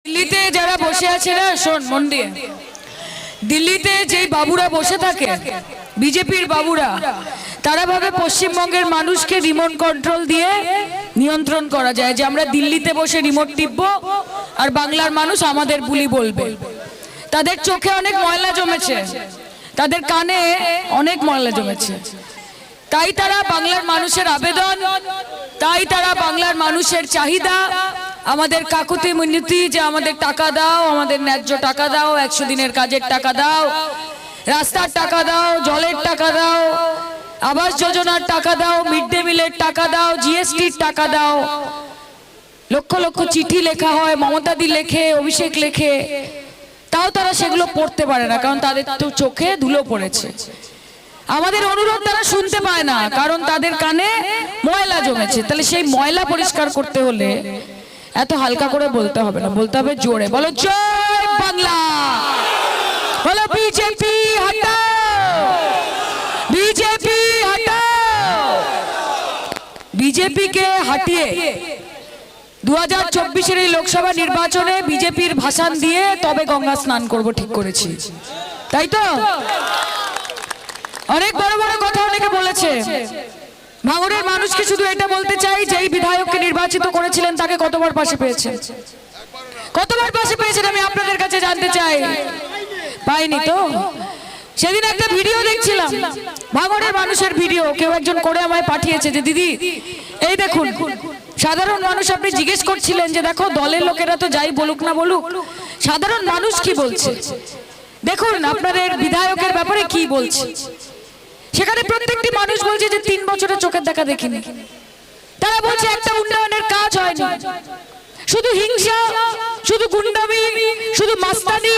দিল্লিতে যারা বসে আছে না, শোন মন দিয়ে, দিল্লিতে যেই বাবুরা বসে থাকে বিজেপির বাবুরা, তারা ভাবে পশ্চিমবঙ্গের মানুষকে রিমোট কন্ট্রোল দিয়ে নিয়ন্ত্রণ করা যায়, যে আমরা দিল্লিতে বসে রিমোট টিপবো আর বাংলার মানুষ আমাদের বুলি বলবে। তাদের চোখে অনেক ময়লা জমেছে, তাদের কানে অনেক ময়লা জমেছে, তাই তারা বাংলার মানুষের আবেদন, তাই তারা বাংলার মানুষের চাহিদা, আমাদের কাকুতি মিনতি যে আমাদের টাকা দাও, আমাদের ন্যায্য টাকা দাও, 100 দিনের কাজের টাকা দাও, রাস্তার টাকা দাও, জলের টাকা দাও, আবাস যোজনার টাকা দাও, মিড ডে মিলের টাকা দাও, জিএসটির টাকা দাও। লক্ষ লক্ষ চিঠি লেখা হয়, মমতাদি লেখে, অভিষেক লেখে, তাও তারা সেগুলো পড়তে পারে না, কারণ তাদের তো চোখে ধুলো পড়েছে। আমাদের অনুরোধ তারা শুনতে পায় না, কারণ তাদের কানে ময়লা জমেছে। তাহলে সেই ময়লা পরিষ্কার করতে হলে এত হালকা করে বলতে হবে না, বলতে হবে জোরে। বলো জয় বাংলা, বলো বিজেপি হটাও, বিজেপি হটাও। বিজেপিকে হাটিয়ে 2024-এর এই লোকসভা নির্বাচনে বিজেপির ভাষণ দিয়ে তবে গঙ্গা স্নান করব, ঠিক করেছি, তাই তো? অনেক বড় বড় কথা অনেকে বলেছে। ভাঙড়ের মানুষকে শুধু এটা বলতে চাই, যেই বিধায়ককে নির্বাচিত করেছিলেন তাকে কতবার পাশে পেয়েছেন, কতবার পাশে পেয়েছেন আমি আপনাদের কাছে জানতে চাই। পাইনি তো? সেদিন একটা ভিডিও দেখছিলাম, ভাঙড়ের মানুষের ভিডিও, কেউ একজন করে আমায় পাঠিয়েছে যে দিদি এই দেখুন, সাধারণ মানুষ, আপনি জিজ্ঞেস করছিলেন যে দেখো দলের লোকেরা তো যাই বলুক না বলুক, সাধারণ মানুষ কি বলছে দেখুন আপনাদের বিধায়কের ব্যাপারে কি বলছে। সেখানে প্রত্যেকটি মানুষ বলছে যে 3 বছরে চোখের দেখা দেখিনি। তারা বলছে একটা উন্নয়নের কাজ হয়নি, শুধু হিংসা, শুধু গুন্ডামি, শুধু মাস্তানি,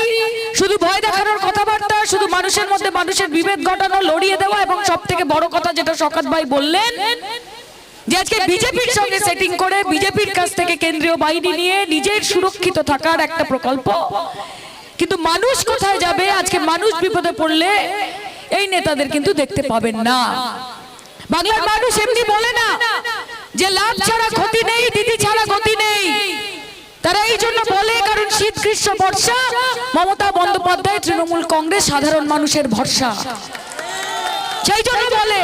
শুধু ভয় দেখানোর কথাবার্তা, শুধু মানুষের মধ্যে মানুষের বিভেদ ঘটানো, লড়িয়ে দেওয়া, এবং সব থেকে বড় কথা যেটা শওকত ভাই বললেন যে আজকে বিজেপির সঙ্গে সেটিং করে বিজেপির কাছ থেকে কেন্দ্রীয় বাহিনী নিয়ে নিজের সুরক্ষিত থাকার একটা প্রকল্প। কিন্তু মানুষ কোথায় যাবে? আজকে মানুষ বিপদে পড়লে এই নেতাদের কিন্তু দেখতে পাবেন না। বাংলার মানুষ এমনি বলে না যে লাভ ছাড়া ক্ষতি নেই, দিদি ছাড়া গতি নেই। তারা এই জন্য বলে কারণ শীত গ্রীষ্ম বর্ষা মমতা বন্দ্যোপাধ্যায়, তৃণমূল কংগ্রেস সাধারণ মানুষের ভরসা, সেই জন্য বলে।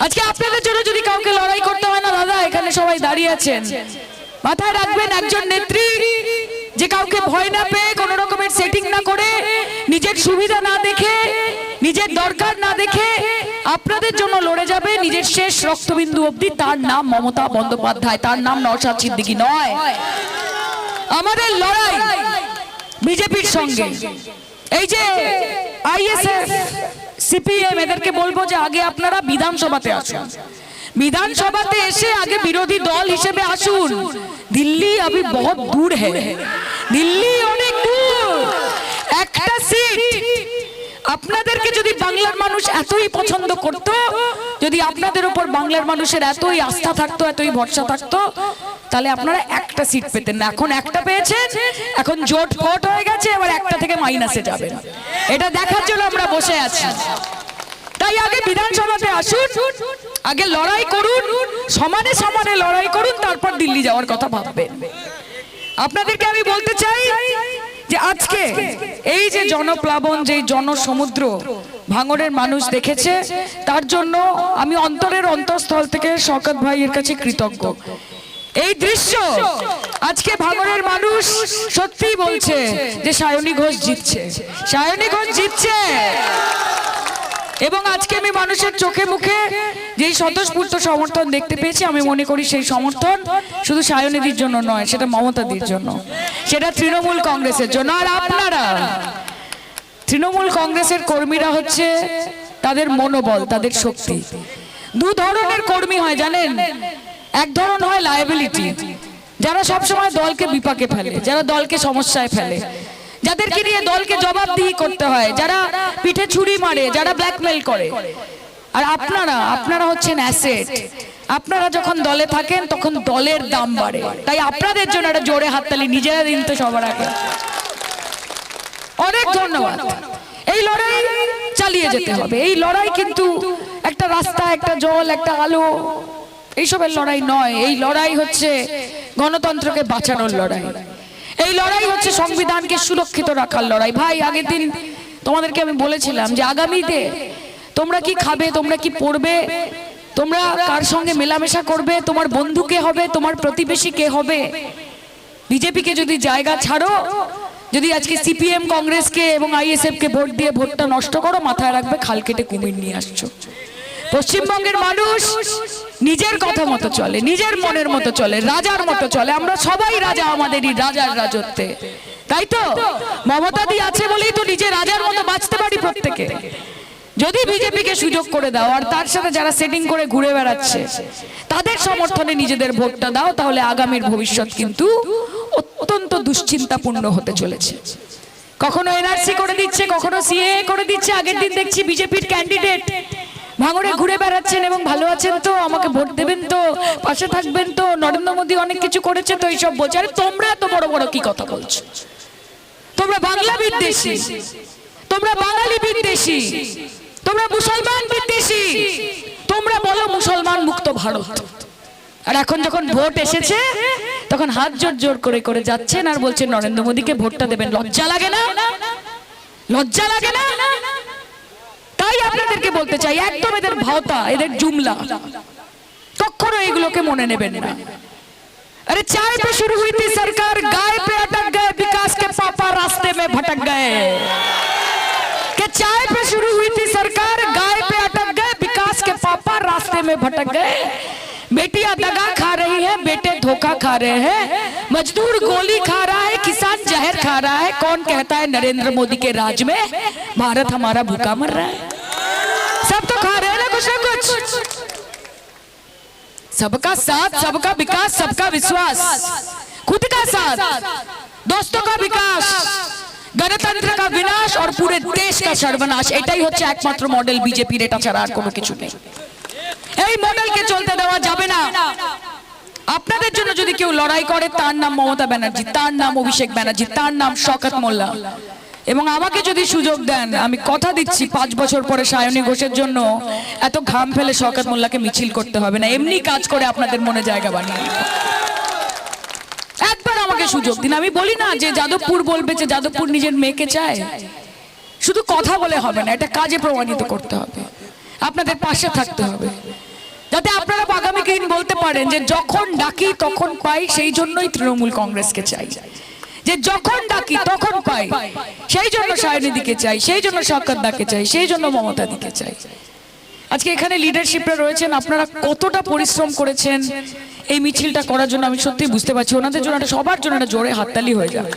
আজকে আপনাদের জন্য যদি কাউকে লড়াই করতে হয় না দাদা, এখানে সবাই দাঁড়িয়ে আছেন, মাথায় রাখবেন একজন নেত্রী যে কাউকে ভয় না পেয়ে, কোন রকমের সেটিং না করে, নিজের সুবিধা না দেখে, নিজের দরকার না দেখে আপনাদের জন্য লড়ে যাবে নিজের শেষ রক্তবিন্দু অবধি, তার নাম মমতা বন্দ্যোপাধ্যায়, তার নাম নওশাদ সিদ্দিকী নয়। আমাদের লড়াই বিজেপির সঙ্গে। এই যে আইএসএফ, সিপিএম, এদেরকে বলবো যে আগে আপনারা বিধানসভাতে আসুন, বিধানসভাতে এসে আগে বিরোধী দল হিসেবে আসুন। দিল্লি अभी बहुत दूर है, দিল্লি অনেক দূর। একটা সিট আপনাদেরকে যদি বাংলার মানুষ এতই পছন্দ করত, যদি আপনাদের উপর বাংলার মানুষের এতই আস্থা থাকতো, এতই ভরসা থাকতো, তাহলে আপনারা একটা সিট পেতেন না। এখন একটা পেয়েছেন, এখন জোট ফোট হয়ে গেছে, এবার একটা থেকে মাইনাসে যাবেন। এটা দেখার জন্য আমরা বসে আছি। তাই আগে বিধানসভাতে আসুন, আগে লড়াই করুন, সমানে সমানে লড়াই করুন, তারপর দিল্লি যাওয়ার কথা ভাববেন। আপনাদেরকে আমি বলতে চাই যে আজকে এই যে জনপ্লাবন, যে জনসমুদ্র ভাঙড়ের মানুষ দেখেছে, তার জন্য আমি অন্তরের অন্তঃস্থল থেকে শওকত ভাইয়ের কাছে কৃতজ্ঞ। এই দৃশ্য আজকে ভাঙড়ের মানুষ সত্যি বলছে যে সায়নী ঘোষ জিতছে, সায়নী ঘোষ জিতছে। এবং আজকে আমি মানুষের চোখে মুখে যেই স্বতঃস্ফূর্ত সমর্থন দেখতে পেয়েছি, আমি মনে করি সেই সমর্থন শুধু সায়নীদির জন্য নয়, সেটা মমতাদির জন্য, সেটা তৃণমূল কংগ্রেসের জন্য। আর আপনারা তৃণমূল কংগ্রেসের কর্মীরা হচ্ছে তাদের মনোবল, তাদের শক্তি। দু ধরনের কর্মী হয় জানেন, এক ধরন হয় লায়াবিলিটি, যারা সবসময় দলকে বিপাকে ফেলে, যারা দলকে সমস্যায় ফেলে, যাদেরকে নিয়ে দলকে জবাবদিহি করতে হয়, যারা পিঠে ছুরি মারে, যারা ব্ল্যাকমেল করে। আর আপনারা হচ্ছেন অ্যাসেট। আপনারা যখন দলে থাকেন তখন দলের দাম বাড়ে। তাই আপনাদের জন্য একটা জোরে হাততালি, নিজেরা দিন তো সবার আগে। অনেক ধন্যবাদ। এই লড়াই চালিয়ে যেতে হবে। এই লড়াই কিন্তু একটা রাস্তা, একটা জল, একটা আলো, এইসবের লড়াই নয়। এই লড়াই হচ্ছে গণতন্ত্রকে বাঁচানোর লড়াই। এই লড়াই হচ্ছে সংবিধানকে সুরক্ষিত রাখার লড়াই। ভাই আগের দিন তোমাদেরকে আমি বলেছিলাম যে আগামীতে তোমরা কি খাবে, তোমরা কি পড়বে, তোমরা কার সঙ্গে মেলামেশা করবে, তোমার বন্ধু কে হবে, তোমার প্রতিবেশী কে হবে। বিজেপিকে যদি জায়গা ছাড়ো, যদি আজকে সিপিএম কংগ্রেসকে এবং আইএসএফ কে ভোট দিয়ে ভোটটা নষ্ট করো, মাথায় রাখবে খাল কেটে কুমির নিয়ে আসছো। পশ্চিমবঙ্গের মানুষ নিজের কথা মতো চলে, নিজের মনের মতো চলে, রাজার মতো চলে। আমরা সবাই রাজা আমাদেরই রাজার রাজত্বে, তাই তো? মমতা দি আছে বলেই তো নিজে রাজার মতো বাঁচতে পারি প্রত্যেকে। যদি বিজেপিকে সুযোগ করে দাও আর তার সাথে যারা সেটিং করে ঘুরে বেড়াচ্ছে তাদের সমর্থনে নিজেদের ভোটটা দাও, তাহলে আগামীর ভবিষ্যৎ কিন্তু অত্যন্ত দুশ্চিন্তাপূর্ণ হতে চলেছে। কখনো এনআরসি করে দিচ্ছে, কখনো সিএ করে দিচ্ছে। আগের দিন দেখছি বিজেপির ক্যান্ডিডেট ভাঙড়ে ঘুরে বেড়াচ্ছেন এবং ভালো আছেন তো, আমাকে ভোট দেবেন তো, পাশে থাকবেন তো, নরেন্দ্র মোদী অনেক কিছু করেছে তো, এইসব বলছে। আরে তোমরা এত বড় বড় কি কথা বলছো? তোমরা বাংলা বিদ্বেষী, তোমরা বাঙালি বিদ্বেষী, তোমরা মুসলমান বিদ্বেষী, তোমরা বলো মুসলমান মুক্ত ভারত। আর এখন যখন ভোট এসেছে তখন হাত জোর জোর করে করে যাচ্ছেন আর বলছেন নরেন্দ্র মোদীকে ভোটটা দেবেন। লজ্জা লাগে না? লজ্জা লাগে না? তাই আপনাদেরকে বলতে চাই, একদম এদের ভাওতা, এদের জুমলা, কখনো এগুলোকে মনে নেবেন না। अरे चाय पे शुरू हुई थी सरकार, गाय पे अटक गए, विकास के पापा रास्ते में भटक गए। कि चाय पे शुरू हुई थी सरकार, गाय पे अटक गए, विकास के पापा रास्ते में भटक गए। बेटियां दगा खा रही है, बेटे धोखा खा रहे हैं, मजदूर गोली खा रहा है, किसान जहर खा रहा है। कौन कहता है नरेंद्र मोदी के राज में भारत हमारा भूखा मर रहा है? सब तो खा रहे हैं ना कुछ ना कुछ। सबका साथ, सबका विकास, सबका विश्वास, खुद का साथ, दोस्तों का विकास, गणतंत्र का विनाश और पूरे देश का सर्वनाश। এটাই হচ্ছে একমাত্র মডেল বিজেপির, এটা ছাড়া আর কোনো কিছু নেই। এই মডেলকে চলতে দেওয়া যাবে না। আপনাদের জন্য যদি কেউ লড়াই করে তার নাম মমতা ব্যানার্জি, তার নাম অভিষেক ব্যানার্জি, তার নাম শওকত মোল্লা। এবং আমাকে যদি সুযোগ দেন, আমি কথা দিচ্ছি 5 বছর পরে সায়নী ঘোষের জন্য এত ঘাম ফেলে শওকত মোল্লাকে মিছিল করতে হবে না, এমনি কাজ করে আপনাদের মনে জায়গা বানিয়ে নেব। একবার আমাকে সুযোগ দিন। আমি বলি না যে যাদবপুর বলবে যে যাদবপুর নিজের মেয়েকে চায়, শুধু কথা বলে হবে না, এটা কাজে প্রমাণিত করতে হবে। আপনাদের পাশে থাকতে হবে, যাতে আপনারা আগামী দিন বলতে পারেন যে যখন ডাকি তখন পাই, সেই জন্যই তৃণমূল কংগ্রেসকে চাই। যে যখন ডাকি তখন পাই, সেই জন্য সায়নীদিকে চাই, সেই জন্য শওকত দাকে চাই, সেই জন্য মমতা দিকে চাই। আজকে এখানে লিডারশিপরা রয়েছেন, আপনারা কতটা পরিশ্রম করেছেন এই মিছিলটা করার জন্য আমি সত্যি বুঝতে পারছি। ওনাদের জন্য একটা, সবার জন্য একটা জোরে হাততালি হয়ে যাবে।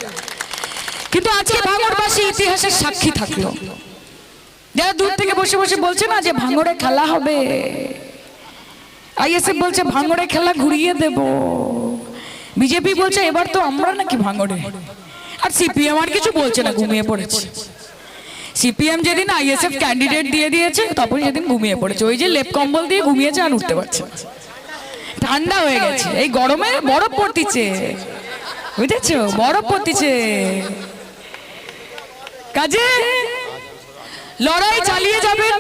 কিন্তু আজকে ভাঙড়বাসী ইতিহাসের সাক্ষী থাকলো। যারা দূর থেকে বসে বসে বলছে না যে ভাঙড়ে খেলা হবে, আইএসএফ বলছে ভাঙড়ে খেলা ঘুরিয়ে দেব, বিজেপি বলছে এবার তো আমরা নাকি ভাঙড়ে, আর সিপিএম আর কিছু বলছে না, ঘুমিয়ে পড়েছে। সিপিএম যেদিন আইএসএফ ক্যান্ডিডেট দিয়ে দিয়েছে তখন সেদিন ঘুমিয়ে পড়েছে, ওই যে লেপ কম্বল দিয়ে ঘুমিয়েছে আর উঠতে পারছে না, ঠান্ডা হয়ে গেছে। এই গরমে বরফ পড়তিছে, বুঝেছো, বরফ পড়তিছে। কাজে লড়াই চালিয়ে যাবেন,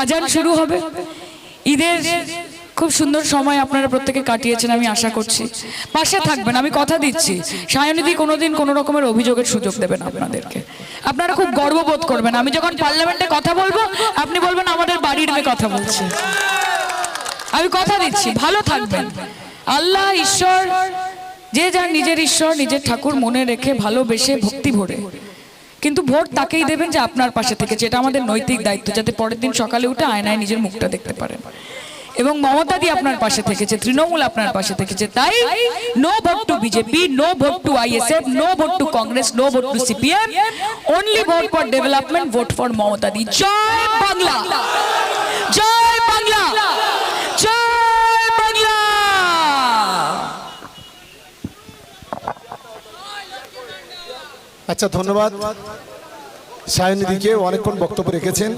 আজান শুরু হবে। ঈদের খুব সুন্দর সময় আপনারা প্রত্যেকে কাটিয়েছেন, আমি আশা করছি পাশে থাকবেন। আমি কথা দিচ্ছি, সায়নীদি কোনোদিন কোনো রকমের অভিযোগের সুযোগ দেবেন আপনাদেরকে। আপনারা খুব গর্ববোধ করবেন। আমি যখন পার্লামেন্টে কথা বলবো আপনি বলবেন আমাদের বাড়ির মেয়ে কথা বলছে। আমি কথা দিচ্ছি, ভালো থাকবেন। আল্লাহ ঈশ্বর, যে যার নিজের ঈশ্বর, নিজের ঠাকুর মনে রেখে ভালোবেসে ভক্তি ভরে কিন্তু ভোট তাকেই দেবেন যে আপনার পাশে থেকে, যেটা আমাদের নৈতিক দায়িত্ব, যাতে পরের দিন সকালে উঠে আয়নায় নিজের মুখটা দেখতে পারেন। এবং মমতা দি আপনার পাশে থেকেছে, তৃণমূল আপনার পাশে থেকেছে। তাই no vote to BJP, no vote to ISF, no vote to Congress, no vote to CPM, only vote for development, vote for Mamata di. জয় বাংলা, জয় বাংলা, জয় বাংলা। আচ্ছা, ধন্যবাদ সায়নীদিকে, অনেকক্ষণ বক্তব্য রেখেছেন।